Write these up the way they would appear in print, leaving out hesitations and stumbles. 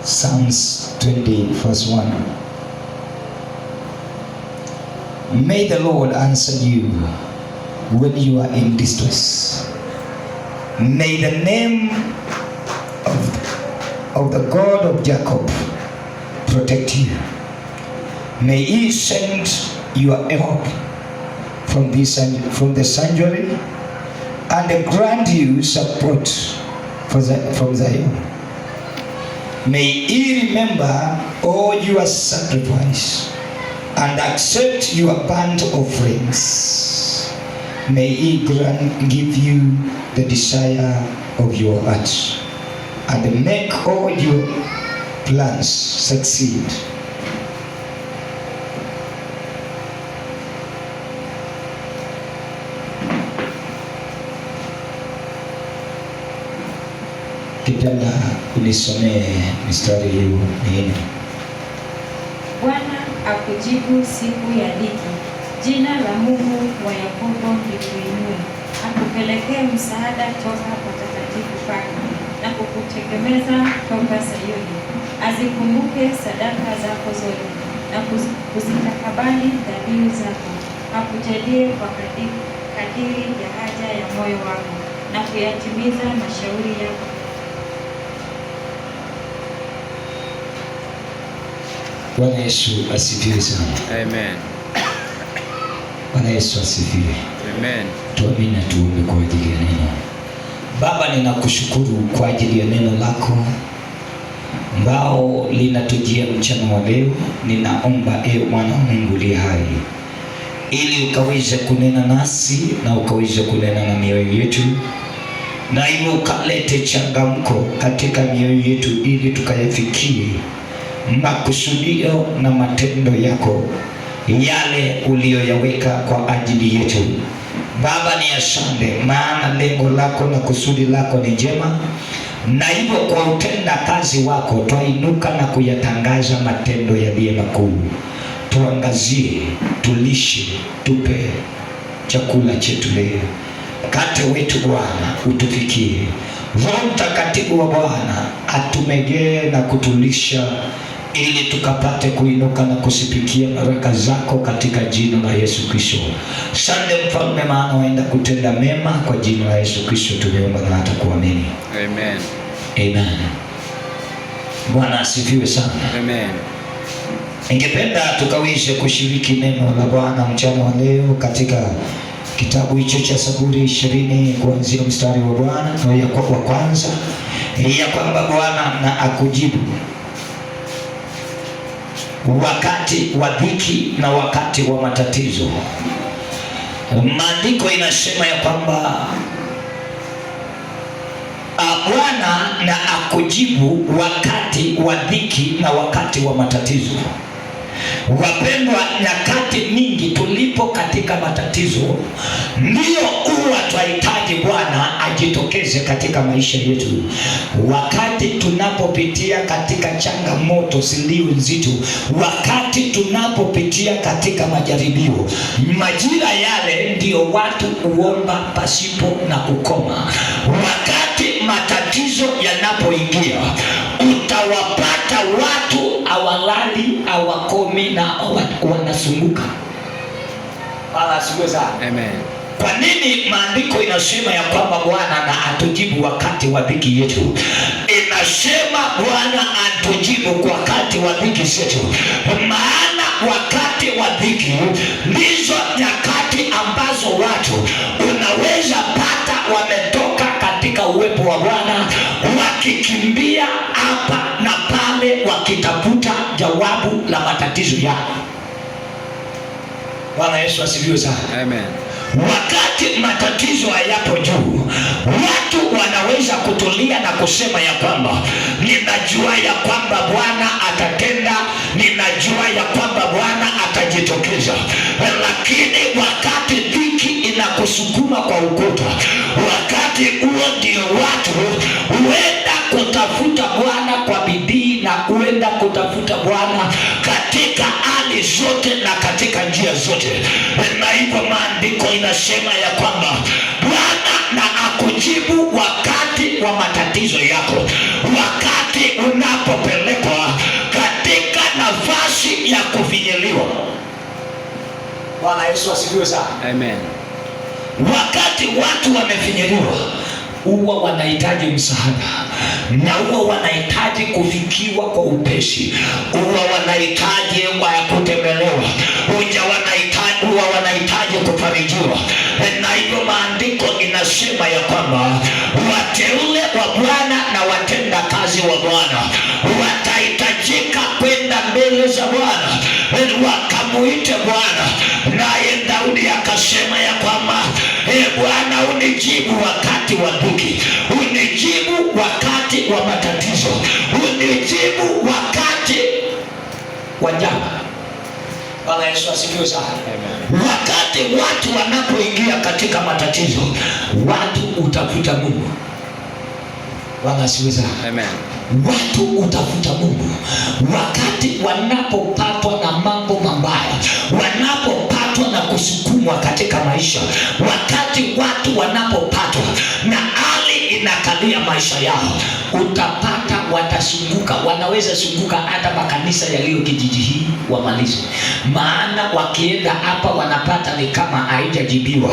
Psalms 20 verse 1. May the Lord answer you when you are in distress. May the name of the God of Jacob protect you. May He send your help from the sanctuary and grant you support from Zion. May He remember all your sacrifice and accept your burnt offerings. May He give you the desire of your heart and make all your plans succeed. Kijana, unisomee mistari hiyo nini? Bwana akujibu siku ya dhiki. Jina la Mungu wa Yakobo likuinue. Akupelekee msaada toka patakatifu pake na kukutegemeza toka Sayuni. Azikumbuke sadaka zako zote na kuzitakabali dhabihu zako. Akujalie kwa kadiri ya haja ya moyo wako na kuyatimiza mashauri yako. Bwana Yesu asifiwe sana. Amen. Bwana Yesu asifiwe. Amen. Tuamini na tuombe kwa ajili ya neno. Baba, ninakushukuru kwa ajili ya neno lako ambao linatujia mchana wa leo. Ninaomba ewe Bwana Mungu aliye hai, ili ukaweze kunena nasi na ukaweze kunena na mioyo yetu, na hivyo ukalete changamko katika mioyo yetu, ili tukayafikie makusudio na matendo yako yale uliyoyaweka kwa ajili yetu. Baba, ni asante, maana lengo lako na kusudi lako ni jema, na hivyo kwa utenda kazi wako twainuka na kuyatangaza matendo yaliyo makuu. Tuangazie, tulishe, tupe chakula chetu leo. Mkate wetu Bwana utufikie. Roho Mtakatifu wa Bwana atumegee na kutulisha, ili tukapate kuinuka na kusipikia baraka zako katika jina la Yesu Kristo. Asante Mfalme, maana waenda kutenda mema. Kwa jina la Yesu Kristo tumeomba na hata kuamini. Amen. Amen. Bwana asifiwe sana. Amen. Ningependa tukaweze kushiriki neno la Bwana mchana wa leo katika kitabu hicho cha Zaburi 20 kuanzia mstari wa Bwana wa kwanza, ya kwamba Bwana na akujibu wakati wa dhiki na wakati wa matatizo. Maandiko inasema ya kwamba Bwana na akujibu wakati wa dhiki na wakati wa matatizo. Wapendwa, nyakati mingi tulipo katika matatizo, ndio huwa tunahitaji Bwana ajitokeze katika maisha yetu. Wakati tunapopitia katika changamoto zilizo nzito, wakati tunapopitia katika majaribio, majira yale ndio watu huomba pasipo na kukoma. Wakati matatizo yanapoingia, utawapata watu hawalali, hawakomi na wanasumbuka. Bwana asifiwe sana. Amen. Kwa nini maandiko inasema ya kwamba Bwana na atujibu wakati wa dhiki yetu? Inasema Bwana atujibu kwa wakati wa dhiki zetu, maana wakati wa dhiki ndizo nyakati ambazo watu unaweza pata wametoka katika uwepo wa Bwana, wakikimbia hapa na pale, wakitafuta jawabu la matatizo yao. Bwana Yesu asifiwe sana. Amen. Wakati matatizo hayapo juu, watu wanaweza kutulia na kusema ya kwamba ninajua ya kwamba Bwana atatenda, ninajua ya kwamba Bwana atajitokeza. Lakini wakati dhiki inakusukuma kwa ukuta, wakati huo ndio watu huenda kutafuta Bwana kwa bidii na huenda kutafuta Bwana katika hali zote na katika njia zote. Na hivyo maandiko inasema ya kwamba Bwana na akujibu wakati wa matatizo yako, wakati wakati unapopelekwa katika nafasi ya kufinyiliwa. Bwana Yesu asifiwe sana. Amen. Wakati watu wamefinyiliwa, huwa wanahitaji msaada, na huwa wanahitaji kufikiwa kwa upesi, huwa wanahitaji ya kutembelewa, huwa wanahitaji kufarijiwa. Na hivyo maandiko inasema ya kwamba wateule wa Bwana na watenda kazi wa Bwana watahitajika kwenda mbele za Bwana wakamuite Bwana. Naye Daudi akasema ya kwamba Bwana, unijibu wakati wa dhiki, unijibu wakati wa matatizo, unijibu wakati wa janga. Bwana Yesu asifiwe sana. Wakati watu wanapoingia katika matatizo, watu utafuta Mungu. Bwana asifiwe sana. Amen. Watu utafuta Mungu wakati wanapopatwa na mambo mabaya, wanapopatwa na kusukumwa katika maisha, wakati watu wanapopatwa na hali inakalia maisha yao, utapata watasunguka. Wanaweza sunguka hata makanisa yaliyo kijiji hii wamalize, maana wakienda hapa wanapata ni kama haijajibiwa.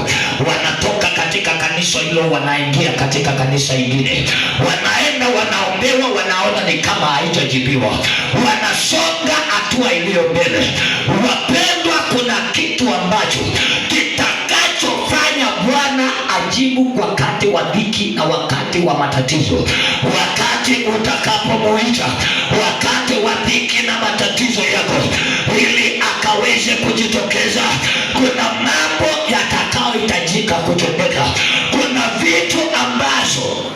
Wanatoka katika kanisa hilo wanaingia katika kanisa ingine, wanaenda wanaombewa, wanaona ni kama haijajibiwa, wanasonga hatua iliyo mbele. Wapendwa, kuna kitu ambacho kitakachofanya Bwana ajibu wakati wa dhiki na wakati wa matatizo. Wakati utakapomuita wakati wa dhiki na matatizo yako, ili akaweze kujitokeza, kuna mambo yatakayohitajika kutendeka. Kuna vitu ambazo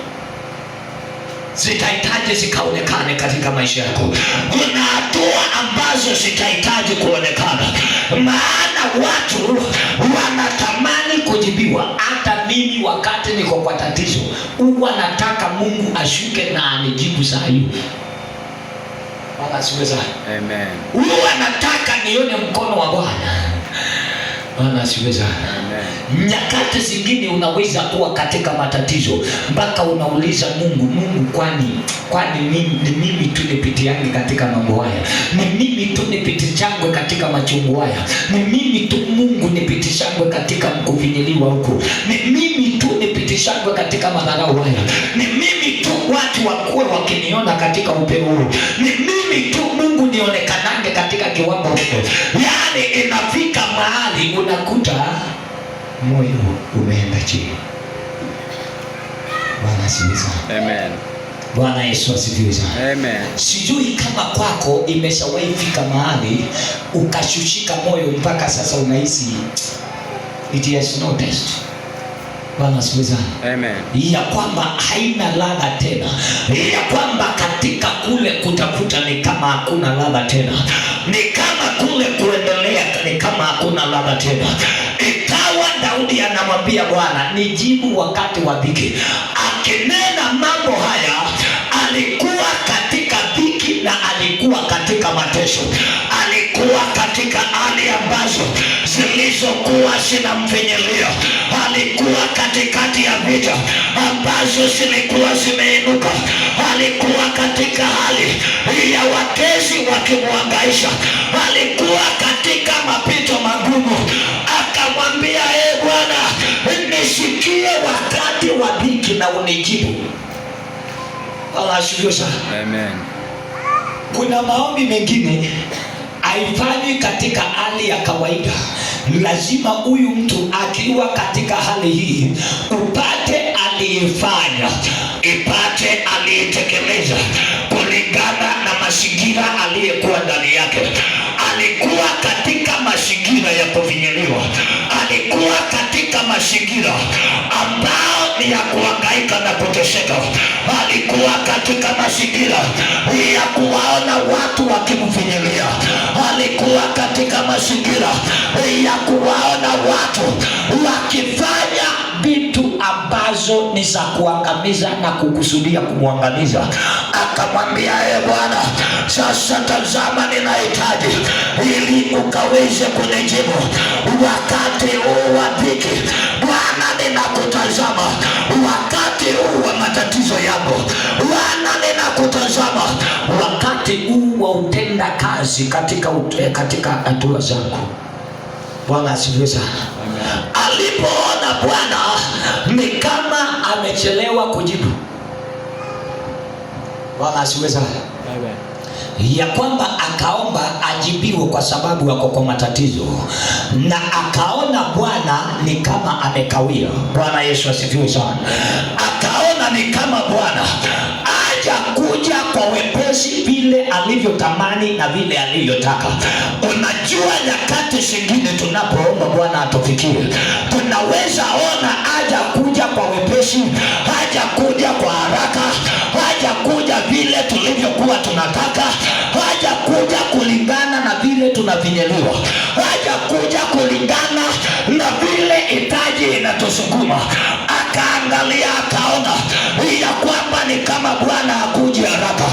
zitahitaji zikaonekane katika maisha yako. Kuna hatua ambazo zitahitaji kuonekana, maana watu wanatamani kujibiwa. Hata mimi wakati niko kwa tatizo, huwa nataka Mungu ashuke na anijibu saa hiyo. Bwana asifiwe sana. Amen. Huwa nataka nione mkono wa Bwana. Bwana asifiwe sana. Amen. Nyakati zingine unaweza kuwa katika matatizo mpaka unauliza Mungu, kwani ni mimi tu nipitiange katika mambo haya? Ni mimi tu nipitishangwe katika machungu haya? Ni mimi tu Mungu nipitishangwe katika kufinyiliwa huko? Ni mimi tu nipitishangwe katika madharau haya? Ni mimi tu watu wakuwe wakiniona katika upeo huu? Ni mimi tu Mungu nionekanange katika kiwango huko? Yaani inafika mahali unakuta moyo umeenda chini. Bwana asifiwe sana. Amen. Bwana Yesu asifiwe sana. Amen. Sijui kama kwako imeshawahi fika mahali ukashushika moyo mpaka sasa unahisi it has no taste. Bwana asifiwe sana. Amen. Ya kwamba haina ladha tena, ya kwamba katika kule kutafuta ni kama hakuna ladha tena, ni kama kule kuendelea ni kama hakuna ladha tena. Ikawa Daudi anamwambia Bwana, nijibu wakati wa dhiki. Akinena mambo haya, alikuwa katika dhiki na alikuwa katika mateso, alikuwa katika hali ambazo zilizokuwa zinamfinyilia, alikuwa katikati ya vita ambazo zilikuwa zimeinuka, alikuwa katika hali ya watesi wakimwangaisha, alikuwa katika mapito magumu. Akamwambia, Bwana, nisikie wakati wa dhiki na unijibu. Allah asifiwe sana. Amen. Kuna maombi mengine haifanyi katika hali ya kawaida. Lazima huyu mtu akiwa katika hali hii upate aliyefanya, ipate aliyetekeleza kulingana na mazingira aliyekuwa ndani yake. Alikuwa katika mazingira ya kufinyiliwa, alikuwa katika mazingira ambao ni ya kuhangaika na kuteseka, alikuwa katika mazingira ya kuwaona watu wakimfinyilia, alikuwa katika mazingira ya kuwaona watu wakifanya vitu ambazo ni za kuangamiza na kukusudia kumwangamiza. Akamwambia, Bwana, sasa tazama, ninahitaji ili ukaweze kunijibu wakati huu wa dhiki. Bwana, ninakutazama wakati huu wa matatizo yangu. Bwana, ninakutazama kazi katika hatua zako. Bwana asifiwe sana. Alipoona Bwana ni kama amechelewa kujibu, Bwana asifiwe sana, ya kwamba akaomba ajibiwe kwa sababu yako kwa matatizo, na akaona Bwana ni kama amekawia. Bwana Yesu asifiwe sana. Akaona ni kama Bwana hajakuja kwa wepesi vile alivyotamani na vile alivyotaka. Unajua, nyakati zingine tunapoomba Bwana atufikie, tunaweza ona hajakuja kwa wepesi, hajakuja kwa haraka, hajakuja vile tulivyokuwa tunataka, hajakuja kulingana na vile tunavinyeliwa, hajakuja kulingana na vile hitaji inatusukuma. Akaangalia akaona ya kwamba ni kama Bwana hakuja haraka.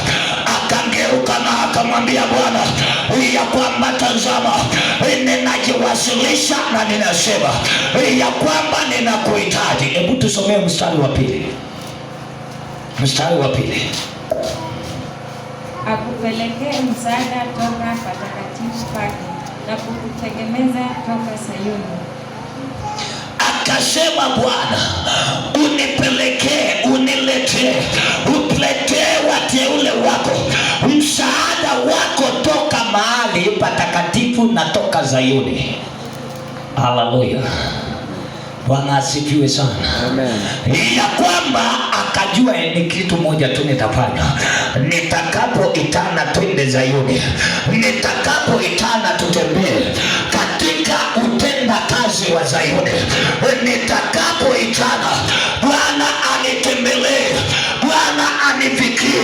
Akangeuka na akamwambia Bwana ya kwamba tazama, ninajiwasilisha na ninasema ya kwamba ninakuhitaji. Hebu tusomee mstari wa pili. Mstari wa pili. Akupelekee msaada toka patakatifu pake na kukutegemeza toka Sayuni. Akasema Bwana, unipelekee, uniletee, utuletee wateule wako msaada wako toka mahali patakatifu na toka Sayuni. Haleluya. Bwana asifiwe sana. Amen. Ya kwamba akajua ni kitu moja tu nitafanya. Nitakapoitana twende Sayuni, nitakapoitana tutembee katika utenda kazi wa Sayuni, nitakapoitana Bwana anitembelee, Bwana anifikie,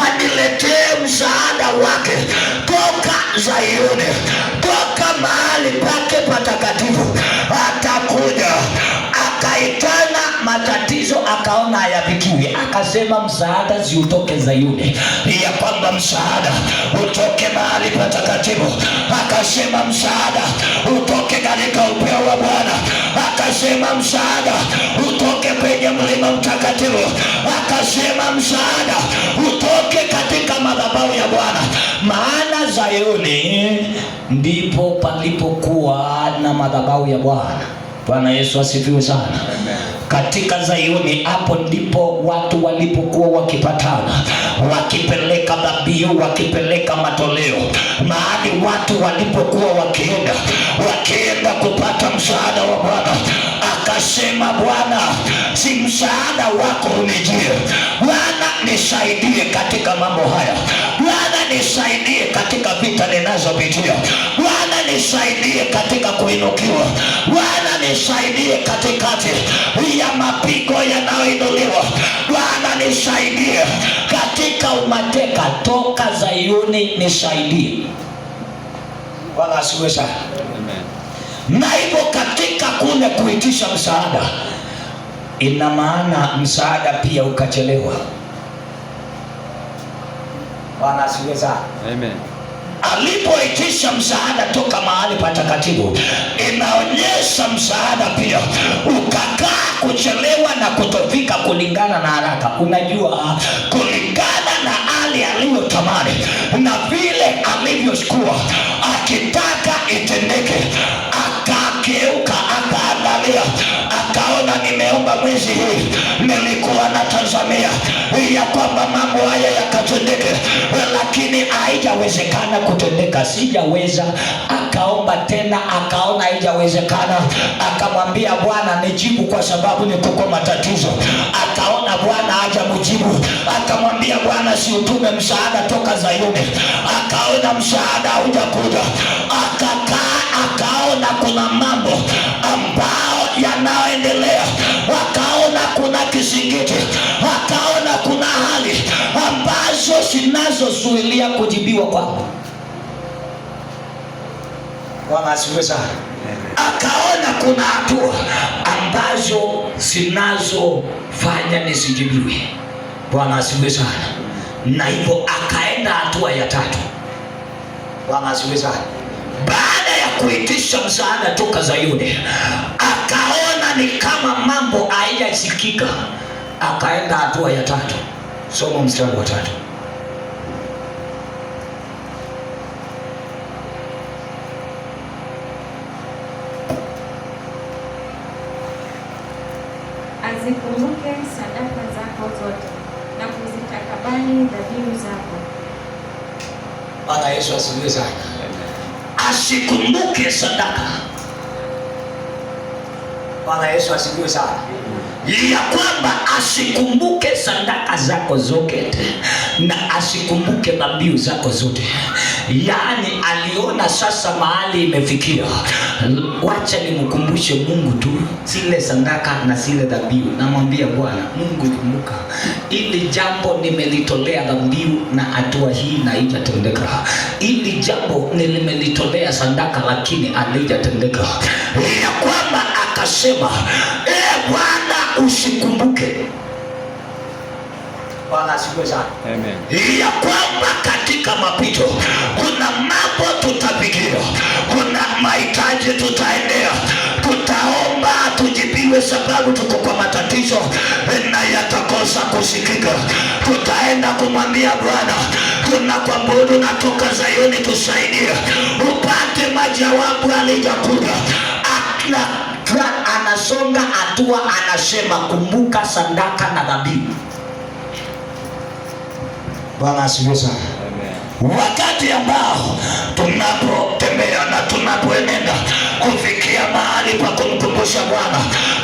aniletee msaada wake toka Sayuni, toka mahali pake patakatifu. Atakuja. Akaitana matatizo, akaona hayafikiwi, akasema msaada ziutoke Sayuni, ya kwamba msaada utoke mahali patakatifu. Akasema msaada utoke katika upeo wa Bwana. Akasema msaada utoke penye mlima mtakatifu. Akasema msaada utoke katika madhabahu ya Bwana, maana Sayuni ndipo palipokuwa na madhabahu ya Bwana. Bwana Yesu asifiwe sana. Amen. Katika Sayuni hapo ndipo watu walipokuwa wakipatana, wakipeleka dhabihu, wakipeleka matoleo, mahali watu walipokuwa wakienda kupata msaada wa Bwana. Akasema Bwana, si msaada wako unijie. Bwana nisaidie katika mambo haya. Bwana nisaidie katika vita ninazopitia. Bwana nisaidie katika kuinukiwa. Bwana nisaidie katikati ya mapigo yanayoinuliwa. Bwana nisaidie katika umateka toka Sayuni, nisaidie. Bwana asifiwe sana. Amen. Na hivyo katika kule kuitisha msaada, ina maana msaada pia ukachelewa. Bwana asifiwe sana. Amen. Alipoitisha msaada toka mahali patakatifu, inaonyesha msaada pia ukakaa kuchelewa na kutofika kulingana na haraka. Unajua, kulingana na hali aliyotamani na vile alivyokuwa akitaka itendeke, akageuka, akaangalia, akaona nimeomba mwezi hii, nilikuwa natazamia ya kwamba mambo haya yakatendeke, lakini haijawezekana kutendeka, sijaweza. Akaomba tena, akaona haijawezekana, akamwambia Bwana nijibu kwa sababu niko kwa matatizo. Akaona Bwana hajamjibu, akamwambia Bwana si utume msaada toka Sayuni. Akaona msaada haujakuja, akakaa, akaona kuna mambo ambao yanaendelea, akaona kuna kisingiti, akaona kuna hali ambazo zinazozuilia kujibiwa kwako. Bwana asifiwe sana. Akaona kuna hatua ambazo zinazofanya nisijibiwe. Bwana asifiwe sana. Na hivyo akaenda hatua ya tatu. Bwana asifiwe sana. Baada ya kuitisha msaada toka Sayuni, akaona ni kama mambo hayajasikika, akaenda hatua ya tatu. Soma mstari wa 3. dhabihu zako. Bwana Yesu asifiwe sana. Asikumbuke sadaka. Bwana Yesu asifiwe sana. Ya kwamba asikumbuke sadaka zako zote na asikumbuke dhabihu zako zote. Yaani aliona sasa mahali imefikia, wacha nimkumbushe Mungu tu zile sadaka na zile dhabihu. Namwambia Bwana Mungu, kumbuka ili jambo nimelitolea dhabihu na hatua hii na haijatendeka. Ili jambo nimelitolea sadaka lakini halijatendeka. Ya kwamba akasema Bwana usikumbuke. Bwana asifiwe sana. Amen. Ya kwamba katika mapito kuna mambo tutapigia, kuna mahitaji tutaendea, tutaomba tujibiwe sababu tuko kwa matatizo na yatakosa kusikika. Tutaenda kumwambia Bwana, tunakuabudu, natoka Zayuni tusaidie, upate majawabu alijakuja. Anasonga hatua, anasema kumbuka sadaka na dhabihu. Bwana asifiwe sana. Wakati ambao tunapotembea na tunapoenenda kufikia mahali pa kumkumbusha Bwana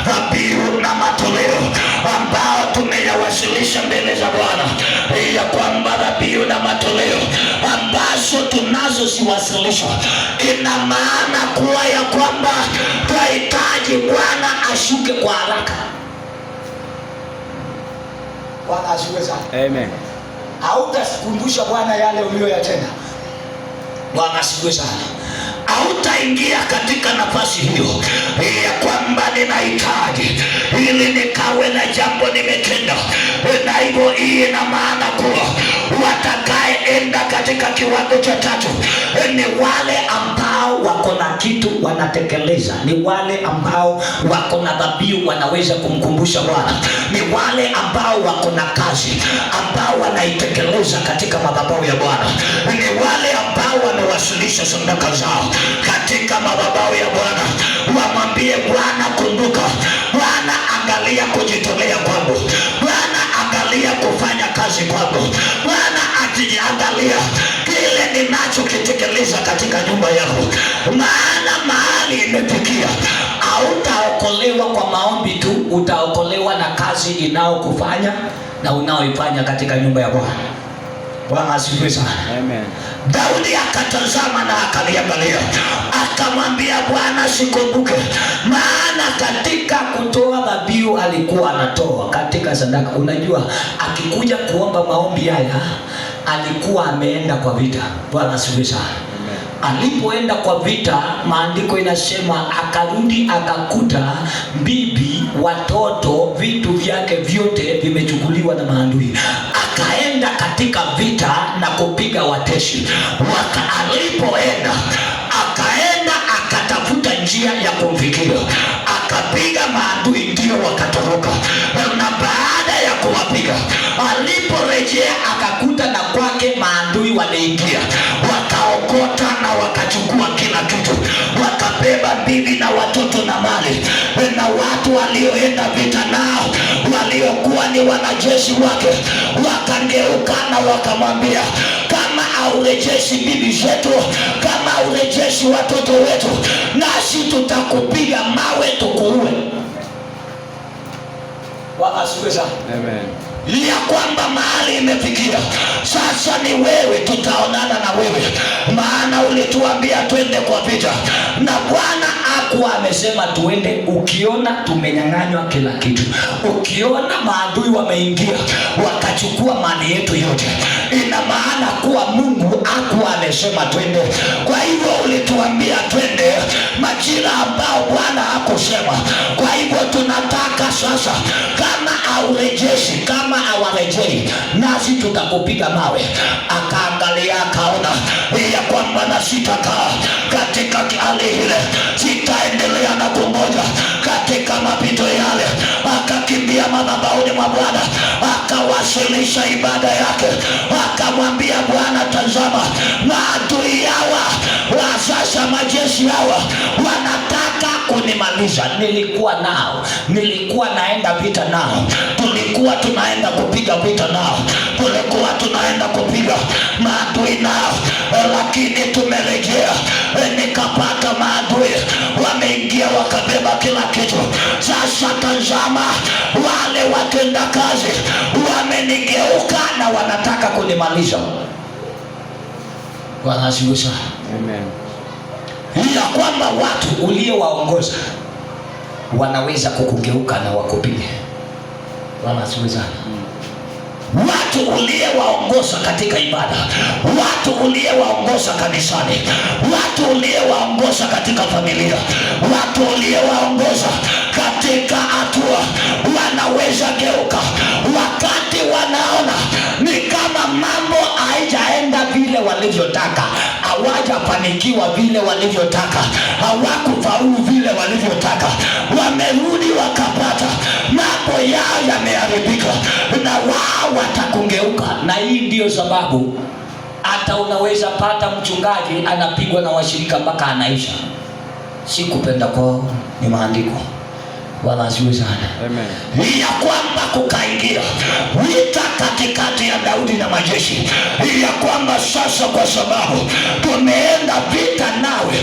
dhabihu na matoleo ambao tumeyawasilisha mbele za Bwana, ya kwamba dhabihu na matoleo ambazo tunazoziwasilisha ina maana kuwa ya kwamba tunahitaji Bwana ashuke kwa haraka. Bwana asifiwe sana. Amen. Hautakumbusha Bwana yale uliyoyatenda. Bwana asifiwe sana. Hautaingia katika nafasi hiyo ya kwamba ninahitaji ili nikawe na jambo nimetenda, na hivyo hii ina maana kuwa watakayeenda katika kiwango cha tatu ni wale ambao wako na kitu wanatekeleza, ni wale ambao wako na dhabihu wanaweza kumkumbusha Bwana, ni wale ambao wako na kazi ambao wanaitekeleza katika madhabahu ya Bwana, ni wale ambao wamewasilisha sadaka zao katika madhabahu ya Bwana. Wamwambie Bwana, kumbuka Bwana, angalia kujitolea kwangu Bwana, angalia kufanya kazi kwangu Bwana, angalia kile ninachokitekeleza katika nyumba yako. Maana mahali imefikia, hautaokolewa kwa maombi tu, utaokolewa na kazi inaokufanya na unaoifanya katika nyumba ya Bwana. Bwana asifiwe sana. Amen. Daudi akatazama na akaliangalia, akamwambia Bwana, sikumbuke. Maana katika kutoa dhabihu alikuwa anatoa katika sadaka. Unajua akikuja kuomba maombi haya alikuwa ameenda kwa vita. Bwana asifiwe sana. Alipoenda kwa vita, maandiko inasema akarudi akakuta bibi, watoto, vitu vyake vyote vimechukuliwa na maadui. Akaenda katika vita na kupiga Wateshi. Alipoenda akaenda akatafuta njia ya kumfikia, akapiga maadui, ndio wakatoroka. Na baada ya kuwapiga, aliporejea akakuta na kwake maadui waliingia, wakaokota na wakachukua kila kitu, wakabeba bibi na watoto na mali. Na watu walioenda vita nao waliokuwa ni wanajeshi wake wakangeuka na wakamwambia, kama haurejeshi bibi zetu, kama haurejeshi watoto wetu, nasi tutakupiga mawe tukuue. Bwana asifiwe sana. Amen. Ya kwamba mahali imefikia sasa ni wewe, tutaonana na wewe, maana ulituambia twende kwa vita na Bwana hakuwa amesema tuende. Ukiona tumenyang'anywa kila kitu, ukiona maadui wameingia wakachukua mali yetu yote, ina maana kuwa Mungu hakuwa amesema twende. Kwa hivyo ulituambia twende majira ambao Bwana hakusema. Kwa hivyo tunataka sasa, kama haurejeshi, kama hawarejei, nasi tutakupiga mawe. Akaangalia akaona ya kwamba na sitakaa katika hali ile, sitaendelea na kungoja katika mapito yale. Akakimbia madhabahuni mwa Bwana, akawasilisha ibada yake, akamwambia Bwana, tazama maadui hawa wa sasa, majeshi hawa wanataka kunimaliza. Nilikuwa nao, nilikuwa naenda vita nao, tulikuwa tunaenda kupiga vita nao, tulikuwa tunaenda kupiga maadui nao, lakini tumerejea nikapata maadui wameingia wakabeba kila kitu. Sasa tazama, wale watenda kazi wamenigeuka na wanataka kunimaliza. Bwana asifiwe sana. Amen. Ya kwamba watu uliowaongoza wanaweza kukugeuka na wakupige. Bwana asifiwe sana. Watu uliowaongoza katika ibada, watu uliowaongoza kanisani, watu uliowaongoza katika familia, watu uliowaongoza katika hatua, wanaweza geuka wakati wanaona ni kama mambo haijaenda vile walivyotaka, hawajafanikiwa vile walivyotaka, hawakufaulu vile walivyotaka, wamerudi wakapata mambo yao yameharibika, na wao watakungeuka. Na hii ndio sababu hata unaweza pata mchungaji anapigwa na washirika mpaka anaisha. Si kupenda kwao, ni maandiko. Bwana asifiwe sana. Amen. Ya kwamba kukaingia vita katikati ya Daudi na majeshi, ya kwamba sasa kwa sababu tumeenda vita nawe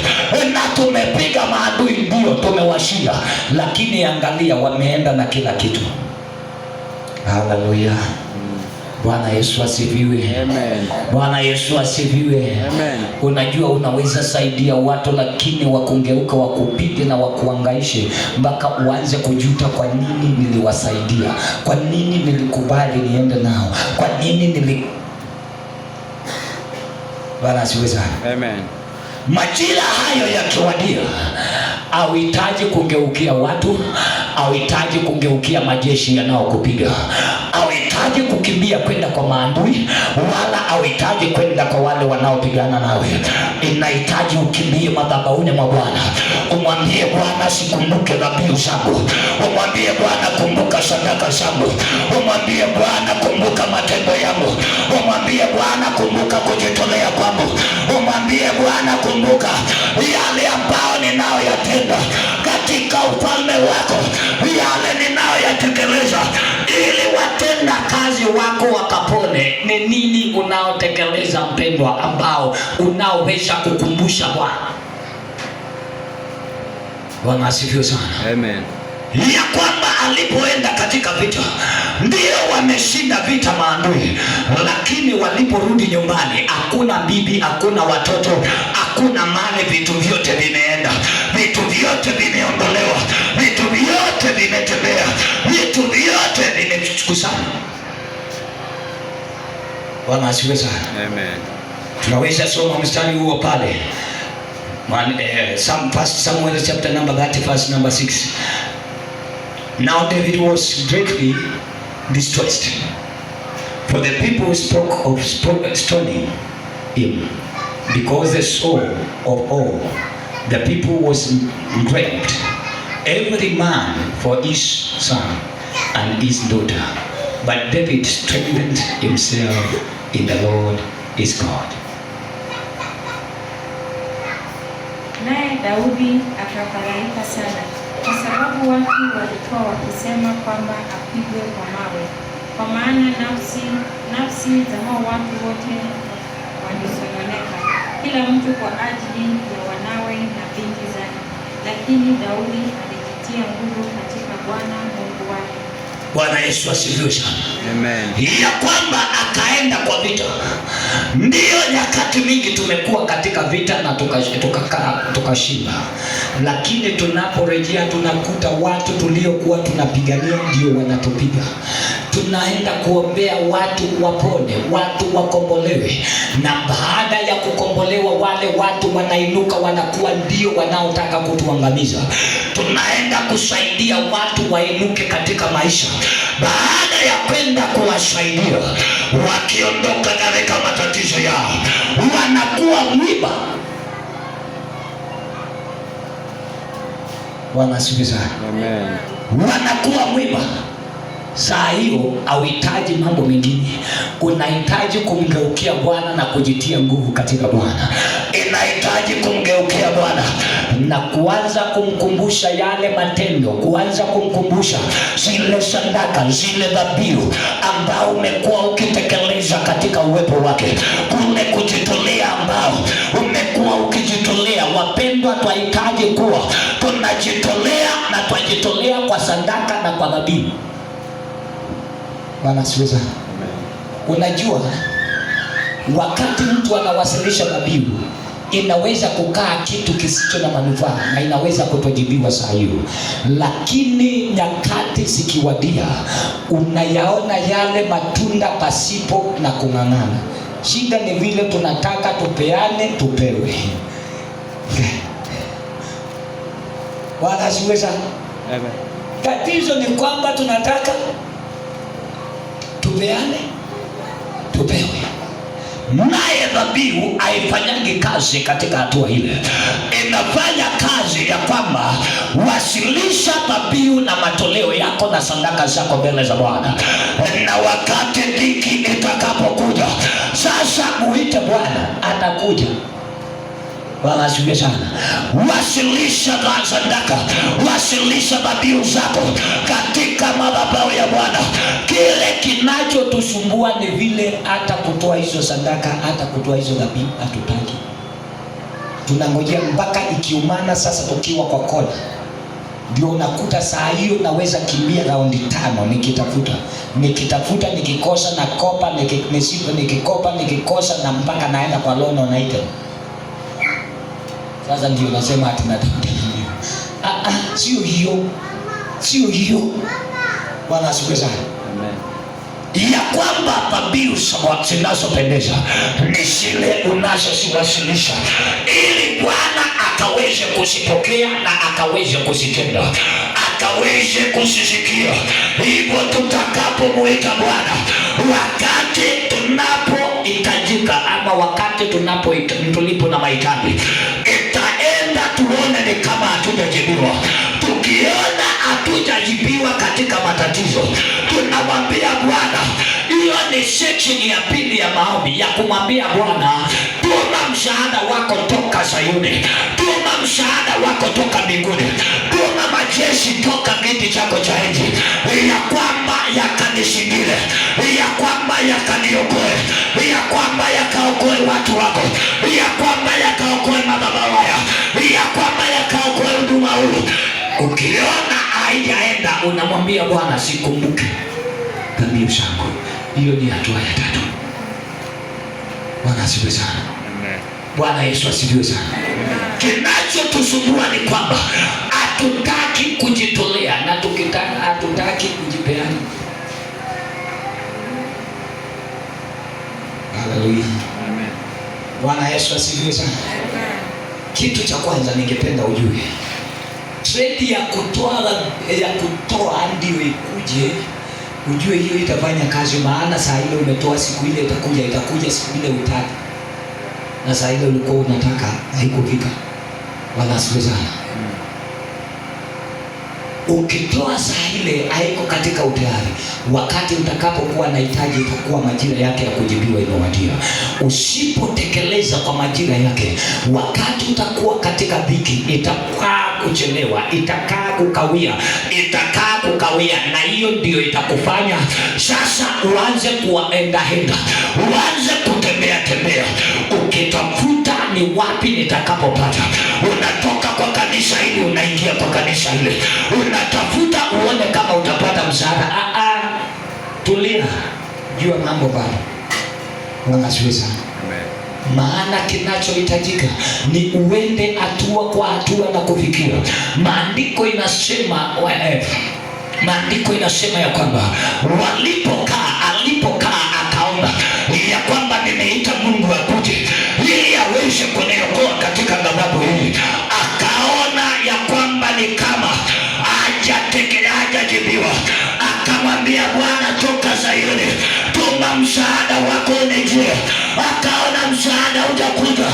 na tumepiga maadui, ndio tumewashinda, lakini angalia wameenda na kila kitu. Haleluya. Bwana Yesu asifiwe. Amen. Bwana Yesu asifiwe. Amen. Unajua unaweza saidia watu, lakini wakungeuka, wakupige na wakuangaishe mpaka uanze kujuta, kwa nini niliwasaidia? Kwa nini nilikubali niende nao? Kwa nini Bwana asifiwe sana. Amen. Majira hayo yakiwadia, hauhitaji kungeukia watu, hauhitaji kungeukia majeshi yanayokupiga, hauhitaji kukimbia kwenda kwa maadui, wala hauhitaji kwenda kwa wale wanaopigana nawe. Inahitaji ukimbie madhabahuni mwa Bwana, umwambie Bwana, sikumbuke dhabihu zangu, umwambie Bwana, kumbuka sadaka zangu, umwambie Bwana, kumbuka matendo yangu, umwambie Bwana, kumbuka kujitolea kwangu, umwambie Bwana, kumbuka yale ambao ninayoyatenda katika ufalme wako, yale ninayoyatekeleza ili watenda kazi wako wakapone. Ni nini unaotekeleza mpendwa, ambao unaoweza kukumbusha Bwana? Bwana asifiwe sana. Amen. Ya kwamba alipoenda katika vita ndio wameshinda vita maadui, lakini waliporudi nyumbani hakuna bibi, hakuna watoto, hakuna mali, vitu vyote vimeenda, vitu vyote vimeondolewa, vitu vyote vimetembea, vitu vyote vimekusanywa. Bwana asifiwe sana. Amen. Tunaweza soma mstari huo pale Samuel chapter number 30 verse number 6. Now David was greatly distressed, for the people spoke of stoning him, because the soul of all the people was grieved, every man for his son and his daughter. But David strengthened himself in the Lord his God. Naye Daudi akafadhaika sana, kwa sababu watu walikuwa wakisema kwamba apigwe kwa mawe, kwa maana nafsi za hao watu wote walisononeka, kila mtu kwa ajili ya wanawe na binti zake. Lakini Daudi alijitia nguvu katika Bwana Mungu wake. Bwana Yesu asifiwe sana. Amen. Ya kwamba akaenda kwa vita. Ndio nyakati mingi tumekuwa katika vita na tukashinda, lakini tunaporejea tunakuta watu tuliokuwa tunapigania ndio wanatupiga. Tunaenda kuombea watu wapone, watu wakombolewe, na baada ya kukombolewa wale watu wanainuka, wanakuwa ndio wanaotaka kutuangamiza. Tunaenda kusaidia watu wainuke katika maisha. Baada ya kwenda kuwasaidia, wakiondoka katika matatizo yao, wanakuwa mwiba. Bwana asifiwe sana. Amen. Wanakuwa mwiba. Saa hiyo hauhitaji mambo mengine, unahitaji kumgeukia Bwana na kujitia nguvu katika Bwana. Inahitaji kumgeukia Bwana na kuanza kumkumbusha yale matendo, kuanza kumkumbusha zile sadaka, zile dhabihu ambao umekuwa ukitekeleza katika wake, kule kujitolea ambao umekuwa ukijitolea. Wapendwa, twahitaji kuwa tunajitolea na twajitolea kwa sadaka na kwa dhabihu. Bwana asifiwe sana. Unajua, wakati mtu anawasilisha dhabihu, inaweza kukaa kitu kisicho na manufaa na inaweza kutojibiwa saa hiyo, lakini nyakati zikiwadia, unayaona yale matunda pasipo na kung'ang'ana. Shida ni vile tunataka tupeane, tupewe. Bwana asifiwe sana. Tatizo ni kwamba tunataka tupeane, tupewe. Naye dhabihu haifanyangi kazi katika hatua ile. Inafanya kazi ya kwamba wasilisha dhabihu na matoleo yako na sadaka zako mbele za Bwana, na wakati dhiki itakapokuja, sasa muite Bwana, atakuja. Bwana asifiwe sana. Wasilisha sadaka, wasilisha dhabihu zako katika madhabahu ya Bwana. Kile kinachotusumbua ni vile hata kutoa hizo sadaka, hata kutoa hizo dhabihu hatutaki. Tunangojea mpaka ikiumana. Sasa tukiwa kwa kona, ndio unakuta saa hiyo naweza kimbia raundi 5 nikitafuta, nikikosa na kopa, nikikopa, nikikosa, na mpaka naenda kwa loan unaita. Sasa ndio nasema ati natafuta hiyo. Sio hiyo. Bwana asifiwe sana. Amen. Ya kwamba dhabihu zinazopendeza ni zile unazoziwasilisha ili Bwana akaweze kuzipokea na akaweze kuzitenda, akaweze kuzisikia. Hivyo tutakapomuita Bwana wakati tunapohitajika, ama wakati tulipo na mahitaji, itaenda tuone ni kama hatujajibiwa. Tukiona hatujajibiwa katika matatizo, tunamwambia Bwana. Hiyo ni section ya pili ya maombi, ya kumwambia Bwana, tuma msaada wako toka Sayuni, tuma msaada wako toka mbinguni, tuma majeshi toka kiti chako cha enzi, ya kwamba yakanishindile, ya kwamba yakaniokoe, ya kwamba yakaokoe watu wako, ya kwamba yakaokoe madhabahu haya, ya kwamba yakaokoe huduma huu. Ukiona haijaenda, unamwambia Bwana, sikumbuke dhabihu zangu. Hiyo ni hatua ya 3. Bwana asifiwe sana. Bwana Yesu asifiwe sana. Kinachotusumbua ni kwamba hatutaki kujitolea, na tukitaka hatutaki kujipeana. Haleluya. Amen. Bwana Yesu asifiwe sana. Kitu cha kwanza ningependa ujue, trade ya kutoa ndio ikuje. Ujue hiyo itafanya kazi, maana saa ile umetoa, siku ile itakuja siku ile utaki, na saa ile ulikuwa unataka haikufika. Wala asifiwe sana. Ukitoa saa ile haiko katika utayari, wakati utakapokuwa na hitaji, itakuwa majira yake ya kujibiwa imewadia. Usipotekeleza kwa majira yake, wakati utakuwa katika dhiki, itakaa kuchelewa, itakaa kukawia, na hiyo ndio itakufanya sasa uanze kuenda, uanze kutembea, ukitafuta ni wapi nitakapopata. Unatoka kwa kanisa hili unaingia kwa kanisa hili, unatafuta uone kama utapata msaada. Tulia, jua mambo bado. Bwana asifiwe sana. Maana kinachohitajika ni uende hatua kwa hatua na kufikia. Maandiko inasema ya kwamba alipokaa akaomba ya kwamba nimeita Mungu akuje ili aweze kuniokoa katika ghadhabu hii. Akaona ya kwamba ni kama hajajibiwa, akamwambia Bwana, toka Sayuni, tuma msaada wako unijie. Akaona msaada hujakuja,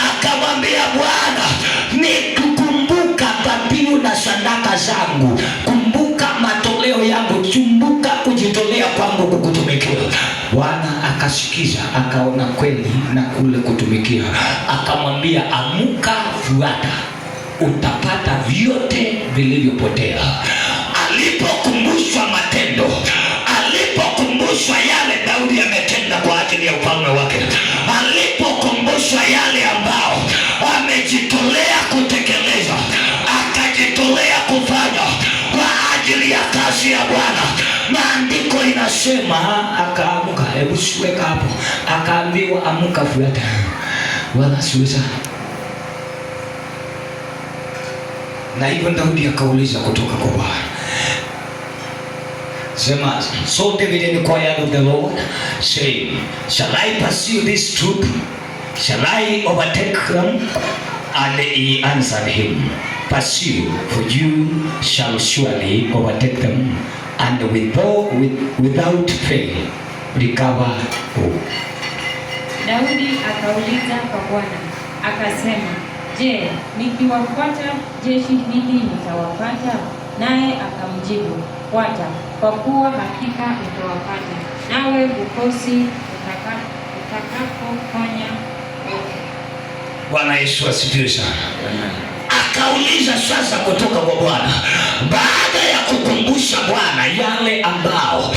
akamwambia Bwana, nikukumbuka dhabihu na sadaka zangu, kumbuka matoleo yangu, kumbuka kujitolea kwangu kukutumikia. Bwana akasikiza, akaona kweli na kule kutumikia, akamwambia amuka, fuata, utapata vyote vilivyopotea. Alipokumbushwa matendo, alipokumbushwa yale Daudi ametenda kwa ajili ya ufalme wake, akasema, akaamuka. Hebu siweka hapo. Akaambiwa amuka, fuata. Bwana asifiwe sana. Na hivyo Daudi akauliza kutoka kwa Bwana. Sema, so David inquired of the Lord, saying, shall I pursue this troop? Shall I overtake them? And he answered him, pursue, for you shall surely overtake them, and without fail recover all. Daudi akauliza kwa Bwana, akasema, je, nikiwafuata jeshi hili nitawapata? Naye akamjibu, fuata, kwa kuwa hakika utawapata, nawe ukosi utakapofanya yote. Bwana Yesu asifiwe sana. Akauliza sasa kutoka kwa Bwana, baada ya kukumbusha Bwana yale ambao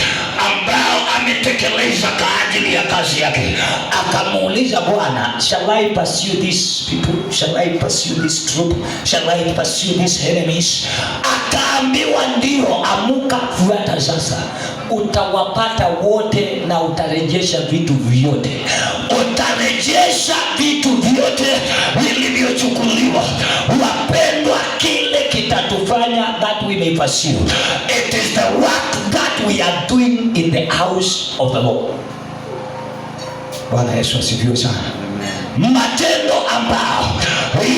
ametekeleza kwa ajili ya kazi yake, akamuuliza Bwana, shall I pursue these people? Shall I pursue this troop? Shall I pursue these enemies? Akaambiwa ndio, amuka, fuata sasa. Utawapata wote na utarejesha vitu vyote. Utarejesha vitu vyote vilivyochukuliwa. Wapendwa, kile kitatufanya that we may pursue. It is the work that we are doing in the house of the Lord. Bwana Yesu asifiwe sana. Matendo ambao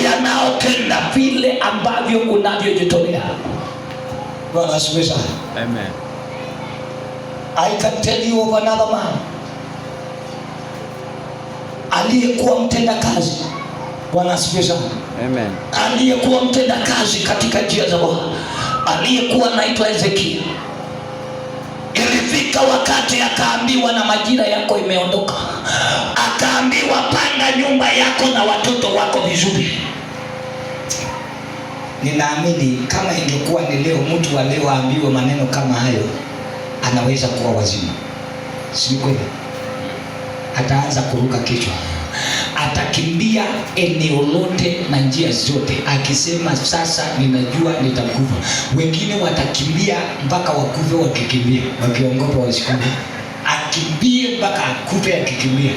yanaotenda vile ambavyo unavyojitolea. Bwana asifiwe sana. Amen. I can tell you of another man aliyekuwa mtenda kazi. Bwana asifiwe sana. Amen. Aliyekuwa mtenda kazi katika njia za Bwana, aliyekuwa anaitwa Hezekia. Ilifika wakati akaambiwa na majira yako imeondoka. Akaambiwa panga nyumba yako na watoto wako vizuri. Ninaamini kama ingekuwa ni leo, mtu wa leo aambiwe maneno kama hayo, anaweza kuwa wazimu. Si kweli? Ataanza kuruka kichwa. Atakimbia eneo lote na njia zote akisema sasa ninajua nitakufa. Wengine watakimbia mpaka wakufe wakikimbia, wakiongopa wasikufe. Akimbie mpaka akufe akikimbia.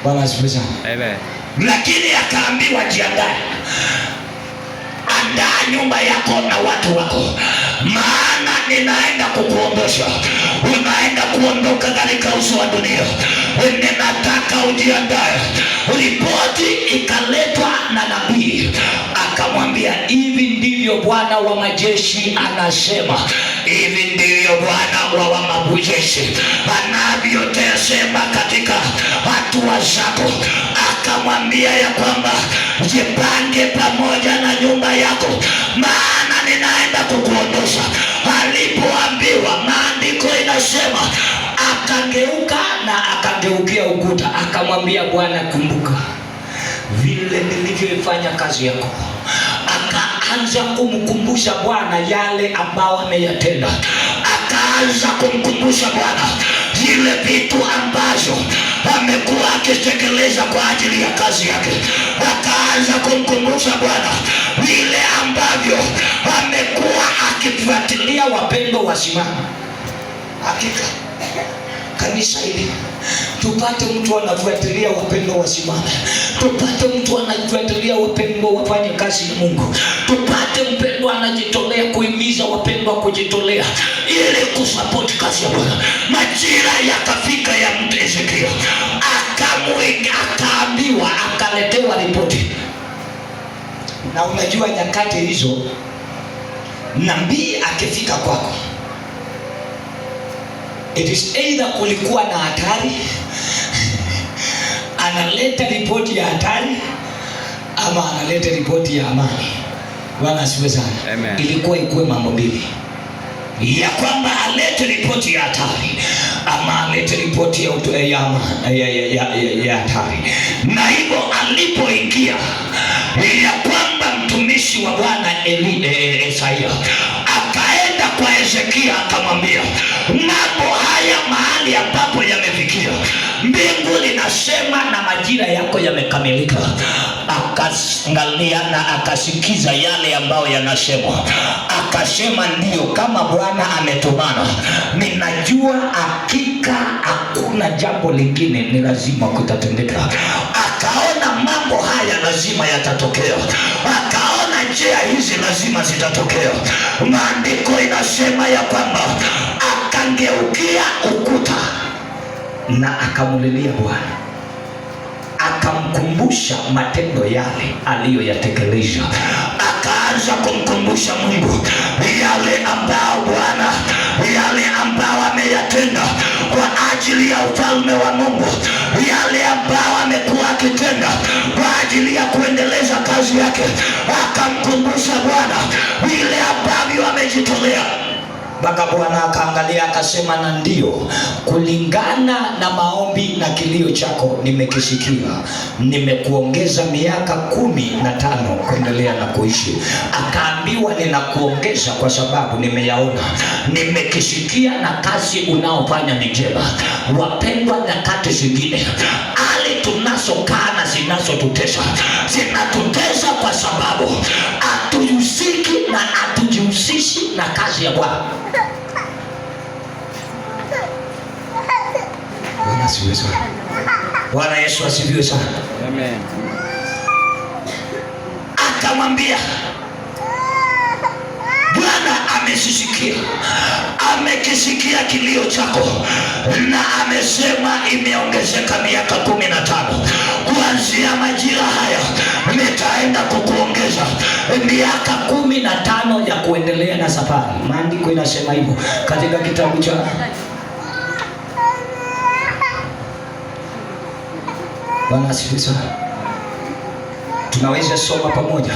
Bwana asifiwe sana. Amen. Lakini akaambiwa jiandae. Andaa nyumba yako na watu wako, maana ninaenda kukuondosha. Unaenda kuondoka katika uso wa dunia. Ninataka ujiandae. Ripoti ikaletwa na nabii, akamwambia hivi ndivyo Bwana wa majeshi anasema. Hivi ndivyo Bwana wa majeshi anavyotesema katika hatua zako. Akamwambia ya kwamba jipange pamoja na nyumba yako, maana ninaenda kukuondosha. Alipoambiwa, maandiko inasema akageuka na akageukia ukuta, akamwambia Bwana, kumbuka vile nilivyoifanya kazi yako. Akaanza kumkumbusha Bwana yale ambao ameyatenda. Akaanza kumkumbusha Bwana zile vitu ambazo amekuwa akitekeleza kwa ajili ya kazi yake. Akaanza kumkumbusha Bwana vile ambavyo amekuwa akifuatilia. Wapendo wasimama. Hakika kanisa hili tupate mtu anafuatilia, wapendo wasimame. Tupate mtu anafuatilia, wapendo wafanye kazi ya Mungu. Tupate mpendo anajitolea kuhimiza wapendo kujitolea ili kusupport kazi ya Bwana. Majira yakafika ya mtu Hezekia, akaambiwa, akaletewa ripoti. Na unajua nyakati hizo nabii akifika kwako, it is either kulikuwa na hatari, analeta ripoti ya hatari, ama analeta ripoti ya amani. Bwana asifiwe sana. Ilikuwa ikuwe mambo mbili, ya kwamba alete ripoti ya hatari ama alete ripoti ya hatari. Na hivyo alipoingia ya kwamba mtumishi wa Bwana Isaia akaenda kwa Hezekia akamwambia, mambo haya mahali ambapo yamefikia, mbingu linasema na majira yako yamekamilika. Akaangalia na akasikiza yale ambayo yanasema. akasema ndio, kama Bwana ametumana, ninajua hakika hakuna jambo lingine, ni lazima kutatendeka. Akaona mambo haya lazima yatatokea, akaona njia hizi lazima zitatokea. Maandiko inasema ya kwamba akangeukia ukuta na akamulilia Bwana, akamkumbusha matendo yale aliyoyatekeleza. Akaanza kumkumbusha Mungu yale ambao Bwana, yale ambao ameyatenda kwa ajili ya ufalme wa Mungu, yale ambao amekuwa akitenda kwa ajili ya kuendeleza kazi yake. Akamkumbusha Bwana vile ambavyo amejitolea. Mpaka Bwana akaangalia akasema, na ndio, kulingana na maombi na kilio chako nimekisikia, nimekuongeza miaka 15 kuendelea na kuishi. Akaambiwa, ninakuongeza kwa sababu nimeyaona, nimekisikia, na kazi unaofanya ni njema. Wapendwa, nyakati zingine hali tunazokaa na zinazotutesa, zinatutesa kwa sababu hatujihusiki na hatujihusishi na kazi ya Bwana. Bwana asifiwe sana. Bwana Yesu asifiwe sana. Amen. Akamwambia, Bwana amesisikia, amekisikia kilio chako, na amesema imeongezeka miaka 15. Kuanzia majira haya nitaenda kukuongeza miaka 15 ya kuendelea na safari. Maandiko inasema hivyo katika kitabu cha Bwana asifiwe sana. Tunaweza soma pamoja.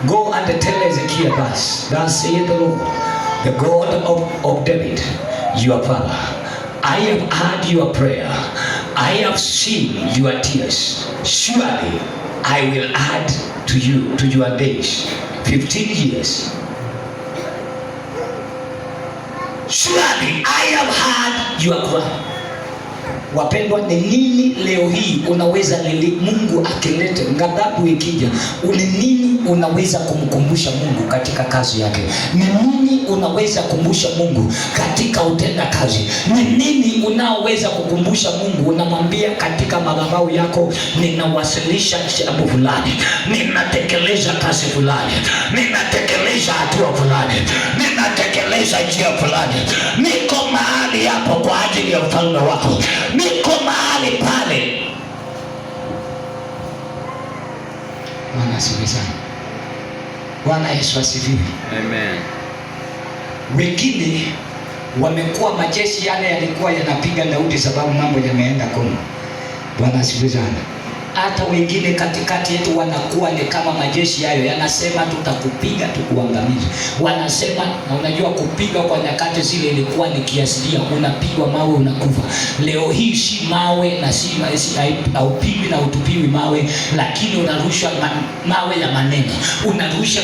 Go and tell Ezekiel thus saith the Lord, the God of David, your father. I have heard your prayer. I have seen your tears. Surely I will add to your days 15 years. Surely I have heard your cry. Wapendwa, ni nini leo hii unaweza Mungu akilete ghadhabu ikija, ni nini unaweza kumkumbusha Mungu katika kazi yake? Ni nini unaweza kukumbusha Mungu katika utenda kazi? Ni nini unaoweza kukumbusha Mungu? Unamwambia katika madhabahu yako, ninawasilisha jambo fulani, ninatekeleza kazi fulani, ninatekeleza hatua fulani, ninatekeleza njia fulani, niko mahali hapo kwa ajili ya ufalme wako, niko mahali pale. Bwana asifiwe sana. Bwana Yesu asifiwe. Amen. Wengine wamekuwa majeshi yale yalikuwa yanapiga Daudi sababu mambo yameenda Kongo. Bwana asifiwe sana. Hata wengine katikati yetu wanakuwa ni kama majeshi hayo, yanasema tutakupiga tukuangamize. Wanasema, na unajua kupiga kwa nyakati zile ilikuwa ni kiasilia, unapigwa mawe unakufa. Leo hii si mawe na si haupigwi na utupiwi mawe, lakini unarusha mawe ya maneno, unarusha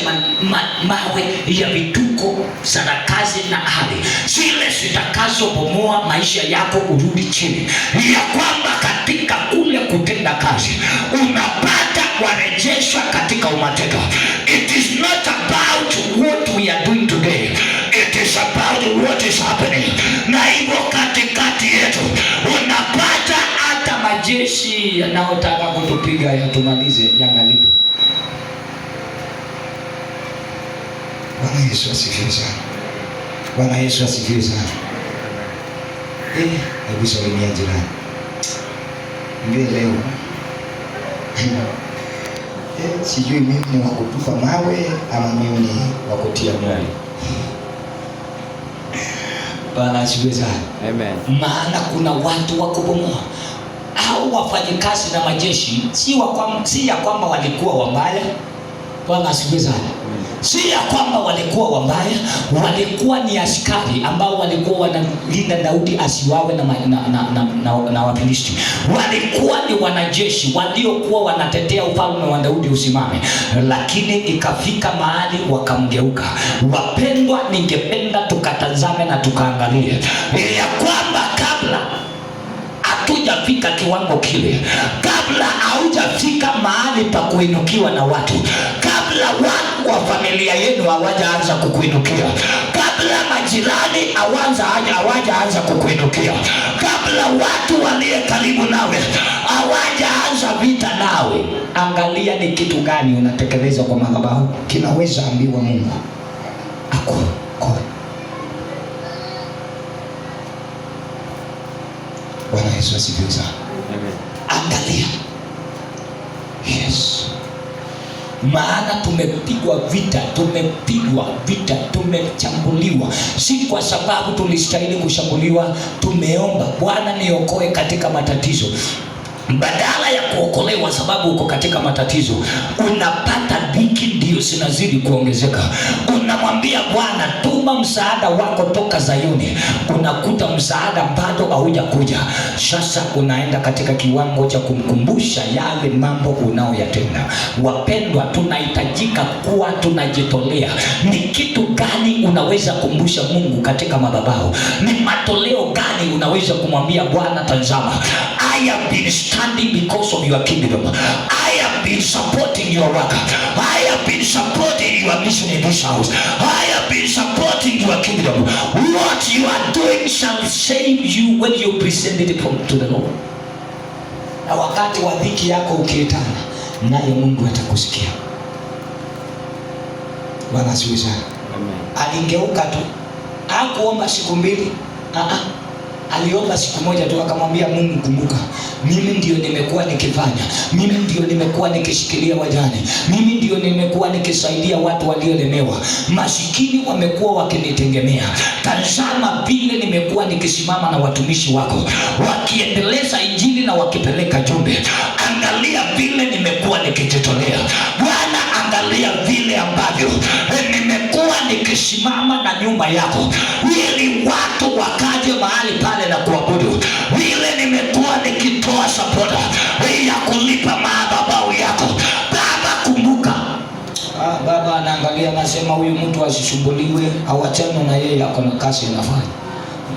mawe ya vituko, sarakazi na hali zile zitakazobomoa maisha yako urudi chini, ya kwamba katika kule kutenda kazi unapata warejeshwa katika umateka. It is not about what we are doing today, it is about what is happening. Na hivyo katikati yetu unapata hata majeshi yanayotaka kutupiga yatumalize yangalipo. Bwana Yesu asifiwe sana. Bwana Yesu asifiwe sana. Hebu salimia jirani. Ndio leo sijui mimi ni wakutupa mawe ama mimi ni wakutia moyo. Bwana asifiwe sana. Amen. Maana kuna watu wa kubomoa au wafanyikazi na majeshi, si ya kwamba walikuwa wabaya. Bwana asifiwe sana. Si ya kwamba walikuwa wabaya, walikuwa ni askari ambao walikuwa wanalinda Daudi asiwawe na Wafilisti. Walikuwa ni wanajeshi waliokuwa wanatetea ufalme wa Daudi usimame, lakini ikafika mahali wakamgeuka. Wapendwa, ningependa tukatazame na tukaangalie ya kwamba kabla hatujafika kiwango kile, kabla haujafika mahali pa kuinukiwa na watu, kabla wa familia yenu hawajaanza kukuinukia, kabla majirani hawajaanza kukuinukia, kabla watu waliye karibu nawe hawajaanza vita nawe, angalia ni kitu gani unatekeleza kwa madhabahu kinaweza ambiwa Mungu akoe. Bwana Yesu asifiwe sana. Angalia. Yes. Maana tumepigwa vita, tumechambuliwa, si kwa sababu tulistahili kushambuliwa. Tumeomba Bwana niokoe katika matatizo, badala ya kuokolewa sababu uko katika matatizo, unapata dhiki ndio zinazidi kuongezeka. Unamwambia Bwana tuma msaada wako toka Zayuni, unakuta msaada bado haujakuja. Sasa unaenda katika kiwango cha kumkumbusha yale mambo unaoyatenda. Wapendwa, tunahitajika kuwa tunajitolea. Ni kitu gani unaweza kumbusha Mungu katika madhabahu? Ni matoleo gani unaweza kumwambia Bwana, tazama, I have been standing because of your kingdom. I have been supporting your work. I have been supporting your mission in this house. I have been supporting your kingdom. What you are doing shall save you when you present it to the Lord. Na wakati wa dhiki yako ukiitana, naye Mungu atakusikia. Bwana asifiwe sana. Amen. Alingeuka tu, hakuomba siku mbili. Aliomba siku moja tu, akamwambia Mungu, kumbuka mimi ndio nimekuwa nikifanya, mimi ndio nimekuwa nikishikilia wajane, mimi ndio nimekuwa nikisaidia watu waliolemewa, masikini wamekuwa wakinitegemea. Tazama vile nimekuwa nikisimama na watumishi wako wakiendeleza injili na wakipeleka jumbe. Angalia vile nimekuwa nikijitolea Bwana, angalia vile ambavyo nimekuwa nikisimama na nyumba yako ili watu wakaje mahali pale na kuabudu. Vile nimekuwa nikitoa sapota ya kulipa madhabahu yako. Baba, kumbuka. Baba anaangalia, anasema huyu mtu asisumbuliwe, awachane na yeye, ako na kazi anafanya.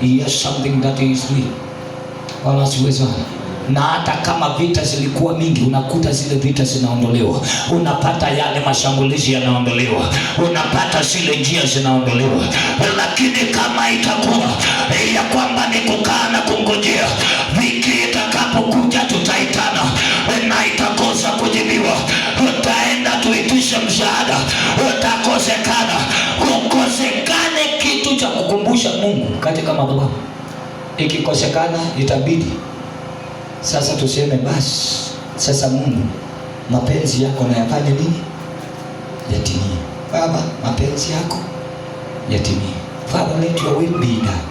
He has something that he is doing. Wala siweza. Na hata kama vita zilikuwa mingi, unakuta zile vita zinaondolewa, unapata yale mashambulizi yanaondolewa, unapata zile njia zinaondolewa. Lakini kama itakuwa ya kwamba ni kukaa na kungojea viki itakapokuja, tutaitana na itakosa kujibiwa, utaenda tuitishe msaada, utakosekana. Ukosekane kitu cha kukumbusha Mungu katika madhabahu. Ikikosekana itabidi sasa tuseme basi, sasa Mungu, mapenzi yako na yafanye nini? Yatimie. Baba, mapenzi yako yatimie. Father, let your will be done.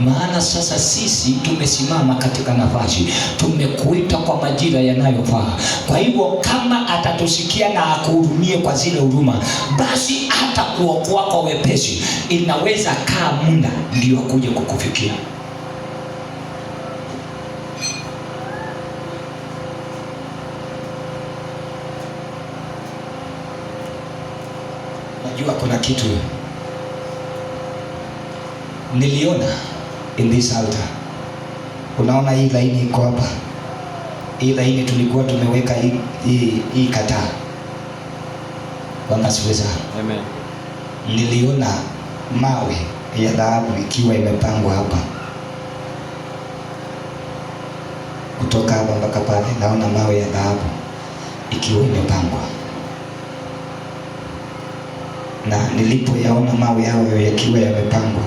Maana sasa sisi tumesimama katika nafasi, tumekuita kwa majira yanayofaa. Kwa hivyo kama atatusikia na akuhurumie kwa zile huruma, basi hata kuokoa kwa wepesi inaweza kaa muda ndio kuja kukufikia. Najua kuna kitu niliona in this altar. Unaona hii laini iko hapa. Hii laini tulikuwa tumeweka hii kataa. Bwana asifiwe. Amen. Niliona mawe ya dhahabu ikiwa imepangwa hapa. Kutoka hapa mpaka pale naona mawe ya dhahabu ikiwa imepangwa. Na nilipoyaona mawe hayo yakiwa yamepangwa,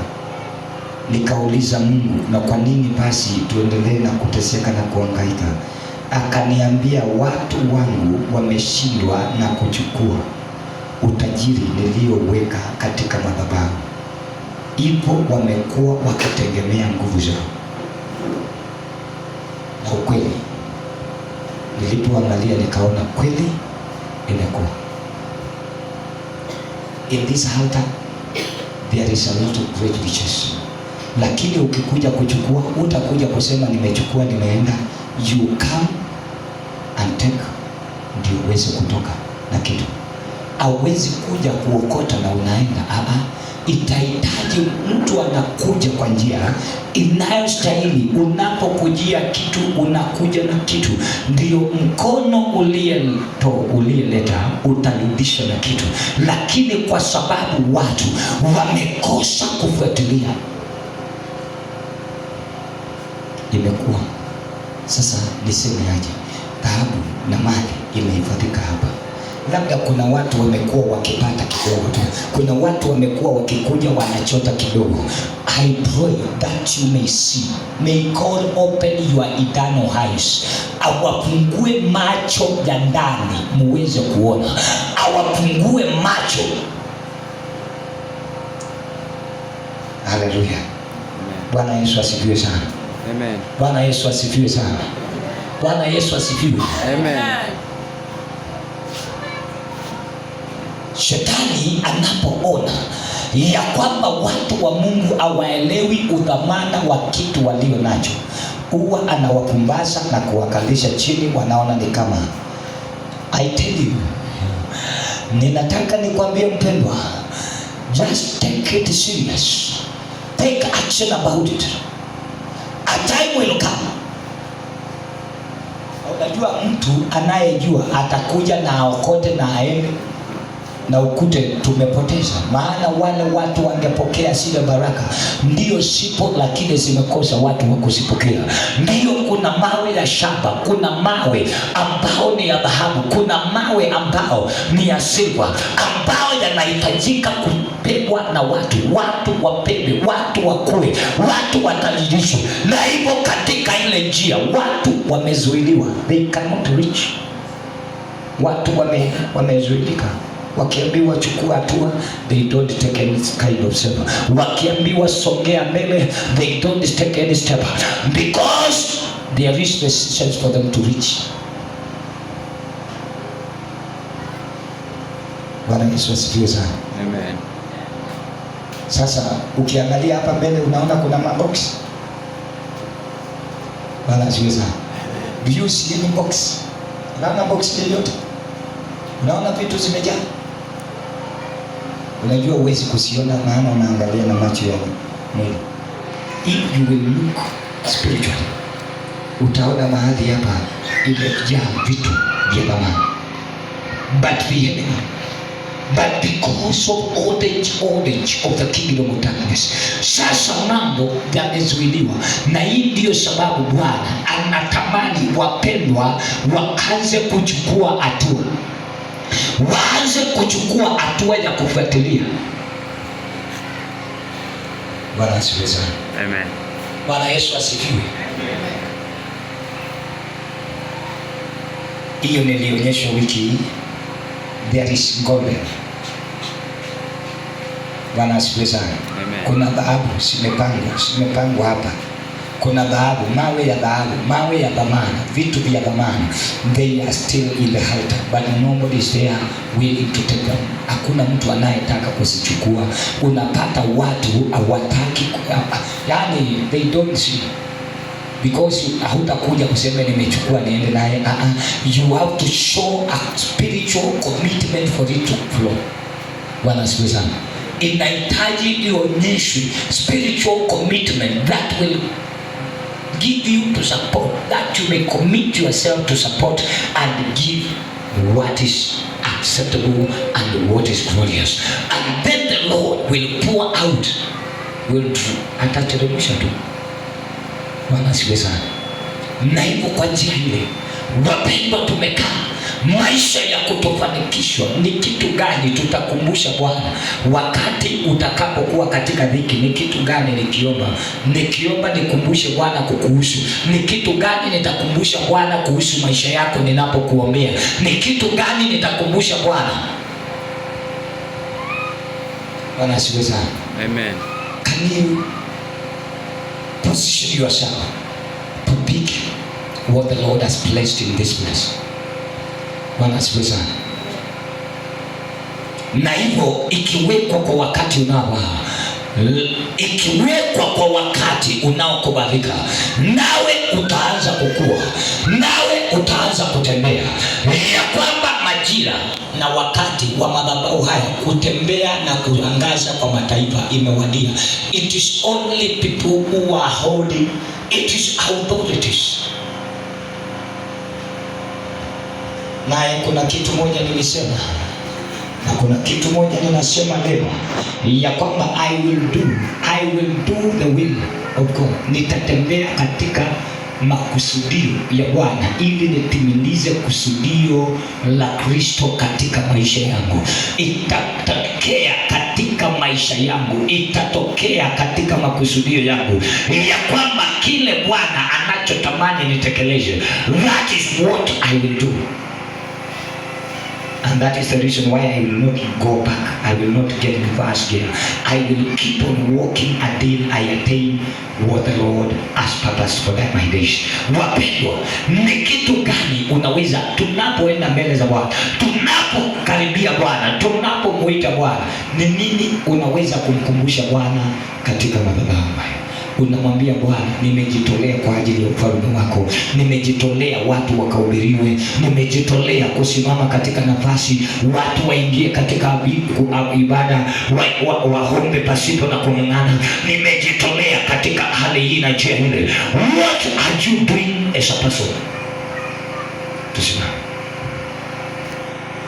nikauliza Mungu, na kwa nini basi tuendelee na kuteseka na kuhangaika? Akaniambia watu wangu wameshindwa na kuchukua utajiri nilioweka katika madhabahu. Ipo wamekuwa wakitegemea nguvu zao. Na ukweli nilipoangalia nikaona kweli imekuwa. In this altar there is a lot of great riches. Lakini ukikuja kuchukua, utakuja kusema nimechukua, nimeenda. You come and take, ndio uweze kutoka na kitu. hawezi kuja kuokota na unaenda. Itahitaji mtu anakuja kwa njia inayostahili. Unapokujia kitu, unakuja na kitu, ndio mkono uliyeleta utarudisha na kitu. Lakini kwa sababu watu wamekosa kufuatilia, imekuwa sasa, niseme aje, dhahabu na mali imehifadhika hapa. Labda kuna watu wamekuwa wakipata kidogo tu, kuna watu wamekuwa wakikuja wanachota kidogo. I pray that you may see, may God open your eternal eyes, awafungue macho ya ndani muweze kuona, awafungue macho. Haleluya. Bwana Yesu asifiwe sana. Amen. Bwana Yesu asifiwe sana. Bwana Yesu asifiwe. Amen. Shetani anapoona ya kwamba watu wa Mungu hawaelewi udhamana wa kitu walio nacho, huwa anawapumbaza na kuwakalisha chini, wanaona ni kama. I tell you, ninataka nikwambie mpendwa, just take it serious. Take action about it. A time will come. Unajua mtu anayejua atakuja na aokote na aende na ukute tumepoteza. Maana wale watu wangepokea zile baraka, ndio sipo, lakini zimekosa watu wa kuzipokea. Ndio kuna mawe ya shaba, kuna mawe ambao ni ya dhahabu, kuna mawe ambao ni ya silva, ambao yanahitajika kupegwa na watu wapebe, watu wakue, watu watalijishwe. Na hivyo katika ile njia watu wamezuiliwa, they cannot reach. Watu wamezuilika. Wakiambiwa chukua hatua, they don't take any kind of step. Wakiambiwa songea mbele, they don't take any step, because there is resistance for them to reach. Bwana Yesu asifiwe sana. Amen. Sasa ukiangalia hapa mbele unaona kuna mabox. Bwana asifiwe sana. Do you see any box? Unaona box yoyote? Unaona vitu zimejaa? Unajua huwezi kusiona, maana unaangalia na macho ya mwili. If you will look spiritually, utaona mahali hapa imejaa vitu vya thamani. But the enemy, but because of orange of the kingdom of darkness, sasa mambo yamezuiliwa. Na hii ndio sababu Bwana anatamani wapendwa waanze kuchukua hatua, waanze kuchukua hatua ya kufuatilia. Bwana asifiwe sana. Amen. Bwana Yesu asifiwe. Hiyo nilionyeshwa wiki hii. There is gold. Bwana asifiwe sana. Amen. Kuna dhahabu zimepangwa hapa. Kuna dhahabu, mawe ya dhamana, vitu vya dhamana. They are still in the altar, but nobody is there willing to take them. Hakuna mtu anayetaka kuzichukua. Unapata watu hawataki, yani they don't see, because hautakuja kusema nimechukua niende naye. You have to show a spiritual commitment for it to flow. Bwana asifiwe sana. Inahitaji ionyeshwe spiritual commitment that will give you to support, that you may commit yourself to support and give what is acceptable and what is glorious, and then the Lord will pour out, atateremsha tu. Bwana asifiwe sana. Na hivyo kwa njia ile, wapendwa, tumekaa maisha ya kutofanikishwa. Ni kitu gani tutakumbusha Bwana wakati utakapokuwa katika dhiki? Ni kitu gani nikiomba nikumbushe Bwana kukuhusu? Ni kitu gani nitakumbusha Bwana kuhusu maisha yako ninapokuombea? Ni kitu gani nitakumbusha Bwana? Bwana asifiwe sana. Amen. Can you position yourself to pick what the Lord has placed in this place? Bwana asifiwe sana. Na hivyo ikiwekwa kwa wakati unaokubalika, nawe utaanza kukua, nawe utaanza kutembea, ya kwamba majira na wakati wa madhabahu haya kutembea na kuangaza kwa mataifa imewadia. It is only people who are holding, it is authorities. Naye kuna kitu moja nilisema, na kuna kitu moja ninasema leo, ya kwamba I will do the will of God. Nitatembea katika makusudio ya Bwana ili nitimilize kusudio la Kristo katika maisha yangu. Itatokea katika maisha yangu, itatokea katika makusudio yangu, ya kwamba kile Bwana anachotamani nitekeleze. That is what I will do. And that is the reason why I will not go back. I will not get in reverse gear. I will keep on walking until I attain what the Lord has purposed for that my days. Wapendwa, ni kitu gani unaweza, tunapoenda mbele za Bwana, tunapokaribia Bwana, tunapomuita Bwana, ni nini unaweza kumkumbusha Bwana katika madhabahu haya? Unamwambia Bwana, nimejitolea kwa ajili ya ufalme wako, nimejitolea watu wakahubiriwe, nimejitolea kusimama katika nafasi watu waingie katika ibada, waombe pasipo na kung'ang'ana. Nimejitolea katika hali hii na njia ile. What are you doing as a person? Tusimame.